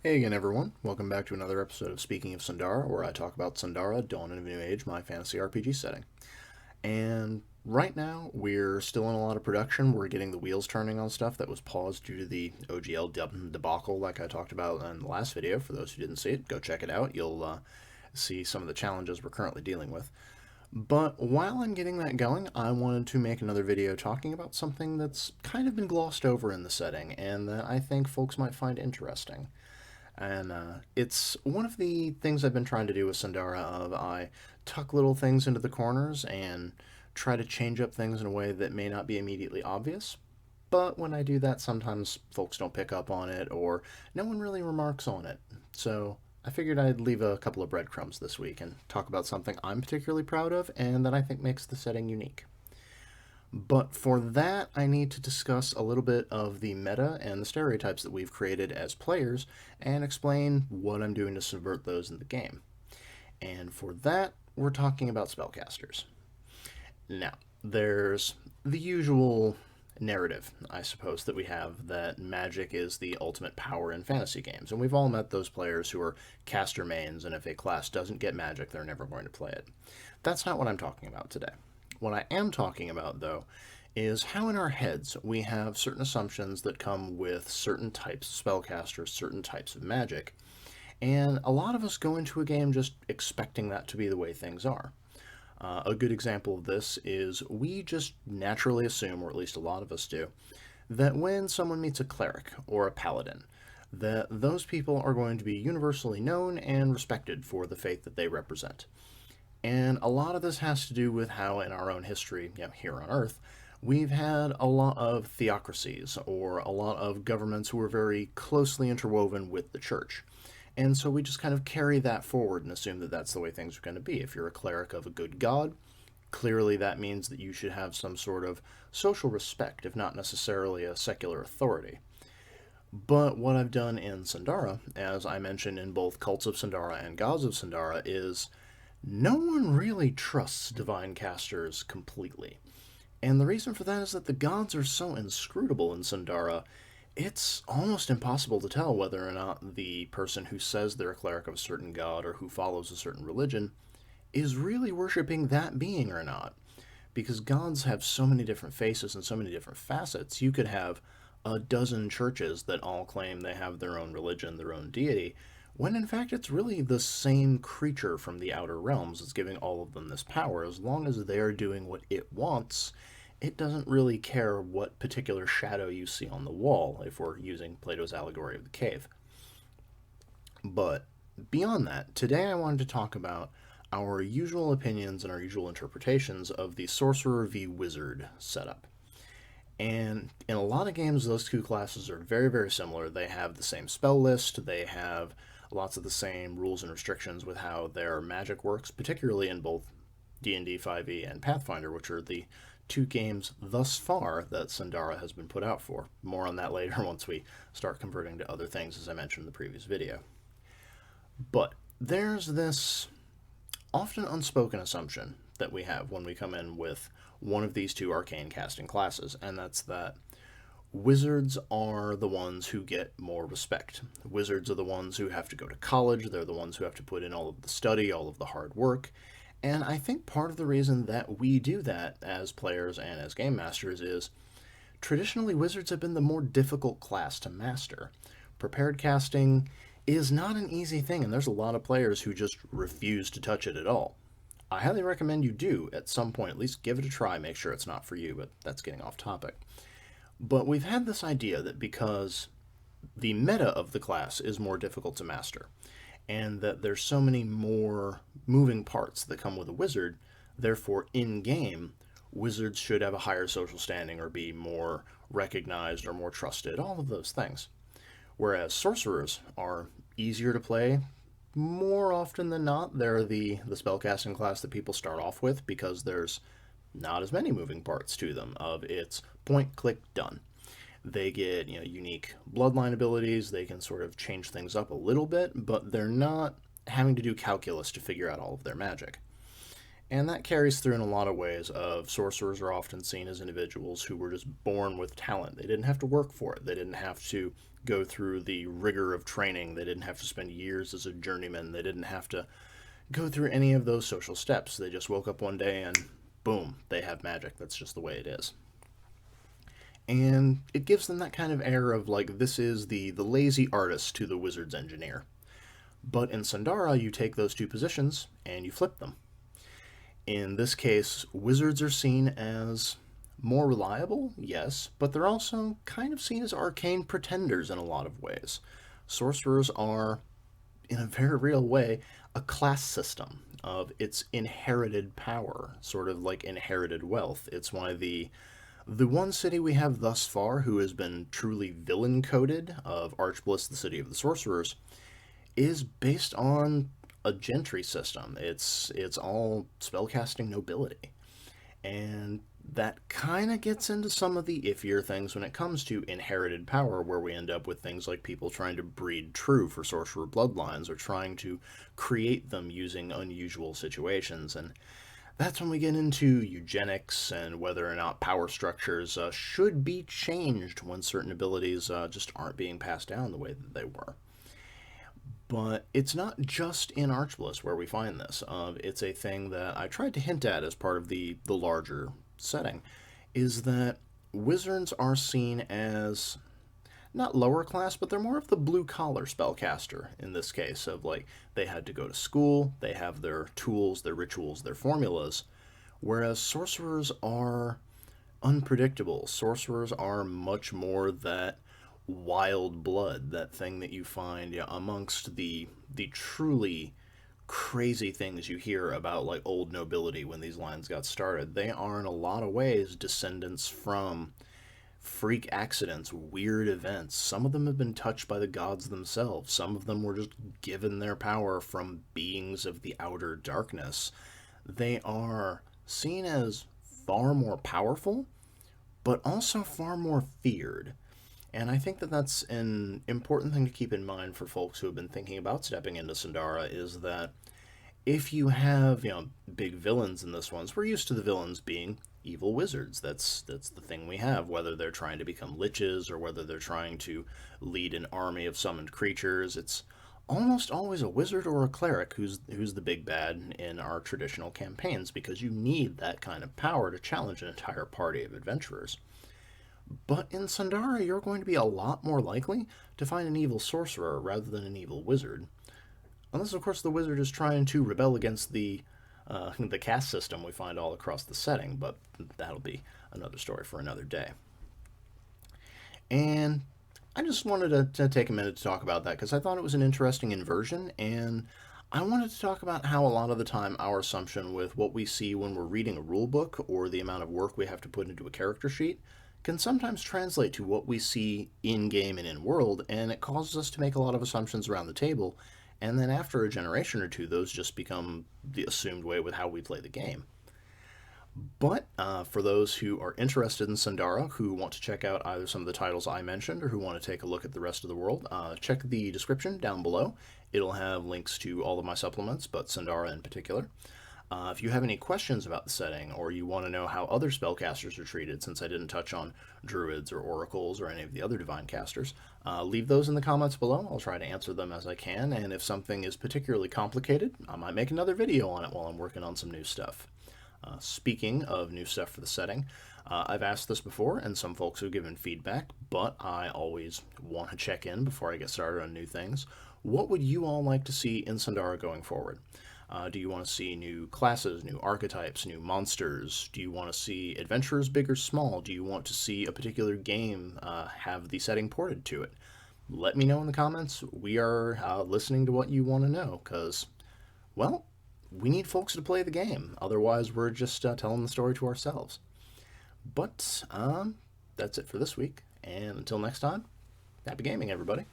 Hey again, everyone. Welcome back to another episode of Speaking of Sundara, where I talk about Sundara, Dawn of a New Age, my fantasy RPG setting. And right now, we're still in a lot of production. We're getting the wheels turning on stuff that was paused due to the OGL debacle, like I talked about in the last video. For those who didn't see it, go check it out. You'll see some of the challenges we're currently dealing with. But while I'm getting that going, I wanted to make another video talking about something that's kind of been glossed over in the setting and that I think folks might find interesting. And it's one of the things I've been trying to do with Sundara of I tuck little things into the corners and try to change up things in a way that may not be immediately obvious. But when I do that, sometimes folks don't pick up on it or no one really remarks on it. So I figured I'd leave a couple of breadcrumbs this week and talk about something I'm particularly proud of and that I think makes the setting unique. But for that, I need to discuss a little bit of the meta and the stereotypes that we've created as players and explain what I'm doing to subvert those in the game. And for that, we're talking about spellcasters. Now, there's the usual narrative, I suppose, that we have that magic is the ultimate power in fantasy games. And we've all met those players who are caster mains, and if a class doesn't get magic, they're never going to play it. That's not what I'm talking about today. What I am talking about, though, is how in our heads we have certain assumptions that come with certain types of spellcasters, certain types of magic, and a lot of us go into a game just expecting that to be the way things are. A good example of this is we just naturally assume, or at least a lot of us do, that when someone meets a cleric or a paladin, that those people are going to be universally known and respected for the faith that they represent. And a lot of this has to do with how, in our own history, here on Earth, we've had a lot of theocracies or a lot of governments who are very closely interwoven with the church. And so we just kind of carry that forward and assume that that's the way things are going to be. If you're a cleric of a good god, clearly that means that you should have some sort of social respect, if not necessarily a secular authority. But what I've done in Sundara, as I mentioned in both Cults of Sundara and Gods of Sundara, is no one really trusts divine casters completely. And the reason for that is that the gods are so inscrutable in Sundara, it's almost impossible to tell whether or not the person who says they're a cleric of a certain god or who follows a certain religion is really worshipping that being or not. Because gods have so many different faces and so many different facets. You could have a dozen churches that all claim they have their own religion, their own deity, when in fact it's really the same creature from the outer realms that's giving all of them this power. As long as they're doing what it wants, it doesn't really care what particular shadow you see on the wall, if we're using Plato's allegory of the cave. But beyond that, today I wanted to talk about our usual opinions and our usual interpretations of the sorcerer v wizard setup. And in a lot of games, those two classes are very, very similar. They have the same spell list, they have lots of the same rules and restrictions with how their magic works, particularly in both D&D 5e and Pathfinder, which are the two games thus far that Sundara has been put out for. More on that later once we start converting to other things, as I mentioned in the previous video. But there's this often unspoken assumption that we have when we come in with one of these two arcane casting classes, and that's that wizards are the ones who get more respect. Wizards are the ones who have to go to college, they're the ones who have to put in all of the study, all of the hard work, and I think part of the reason that we do that as players and as game masters is traditionally wizards have been the more difficult class to master. Prepared casting is not an easy thing, and there's a lot of players who just refuse to touch it at all. I highly recommend you do, at some point, at least give it a try, make sure it's not for you, but that's getting off topic. But we've had this idea that because the meta of the class is more difficult to master, and that there's so many more moving parts that come with a wizard, therefore, in-game, wizards should have a higher social standing or be more recognized or more trusted, all of those things. Whereas sorcerers are easier to play. More often than not, they're the spellcasting class that people start off with because there's not as many moving parts to them of it's point, click, done. They get unique bloodline abilities, they can sort of change things up a little bit, but they're not having to do calculus to figure out all of their magic. And that carries through in a lot of ways of sorcerers are often seen as individuals who were just born with talent. They didn't have to work for it. They didn't have to go through the rigor of training. They didn't have to spend years as a journeyman. They didn't have to go through any of those social steps. They just woke up one day and boom, they have magic. That's just the way it is. And it gives them that kind of air of like, this is the lazy artist to the wizard's engineer. But in Sundara, you take those two positions and you flip them. In this case, wizards are seen as more reliable, yes, but they're also kind of seen as arcane pretenders in a lot of ways. Sorcerers are, in a very real way, a class system of its inherited power, sort of like inherited wealth. It's why the one city we have thus far who has been truly villain-coded, of Archbliss, the city of the sorcerers, is based on a gentry system. It's all spellcasting nobility. And that kind of gets into some of the iffier things when it comes to inherited power, where we end up with things like people trying to breed true for sorcerer bloodlines or trying to create them using unusual situations. And that's when we get into eugenics and whether or not power structures should be changed when certain abilities just aren't being passed down the way that they were. But it's not just in Archbliss where we find this. It's a thing that I tried to hint at as part of the larger setting, is that wizards are seen as not lower class, but they're more of the blue-collar spellcaster in this case, of like, they had to go to school, they have their tools, their rituals, their formulas, whereas sorcerers are unpredictable. Sorcerers are much more that wild blood, that thing that you find amongst the truly crazy things you hear about, like old nobility when these lines got started. They are in a lot of ways descendants from freak accidents, weird events. Some of them have been touched by the gods themselves. Some of them were just given their power from beings of the outer darkness. They are seen as far more powerful, but also far more feared. And I think that that's an important thing to keep in mind for folks who have been thinking about stepping into Sundara, is that if you have, big villains in this one, we're used to the villains being evil wizards. That's the thing we have, whether they're trying to become liches or whether they're trying to lead an army of summoned creatures. It's almost always a wizard or a cleric who's the big bad in our traditional campaigns, because you need that kind of power to challenge an entire party of adventurers. But in Sundara, you're going to be a lot more likely to find an evil sorcerer rather than an evil wizard. Unless, of course, the wizard is trying to rebel against the caste system we find all across the setting, but that'll be another story for another day. And I just wanted to take a minute to talk about that, because I thought it was an interesting inversion, and I wanted to talk about how a lot of the time our assumption with what we see when we're reading a rulebook or the amount of work we have to put into a character sheet can sometimes translate to what we see in-game and in-world, and it causes us to make a lot of assumptions around the table, and then after a generation or two, those just become the assumed way with how we play the game. But for those who are interested in Sundara, who want to check out either some of the titles I mentioned or who want to take a look at the rest of the world, check the description down below. It'll have links to all of my supplements, but Sundara in particular. If you have any questions about the setting, or you want to know how other spellcasters are treated, since I didn't touch on druids or oracles or any of the other divine casters, leave those in the comments below. I'll try to answer them as I can, and if something is particularly complicated, I might make another video on it while I'm working on some new stuff. Speaking of new stuff for the setting, I've asked this before, and some folks have given feedback, but I always want to check in before I get started on new things. What would you all like to see in Sundara going forward? Do you want to see new classes, new archetypes, new monsters? Do you want to see adventurers big or small? Do you want to see a particular game have the setting ported to it? Let me know in the comments. We are listening to what you want to know, because, well, we need folks to play the game. Otherwise, we're just telling the story to ourselves. But that's it for this week, and until next time, happy gaming, everybody.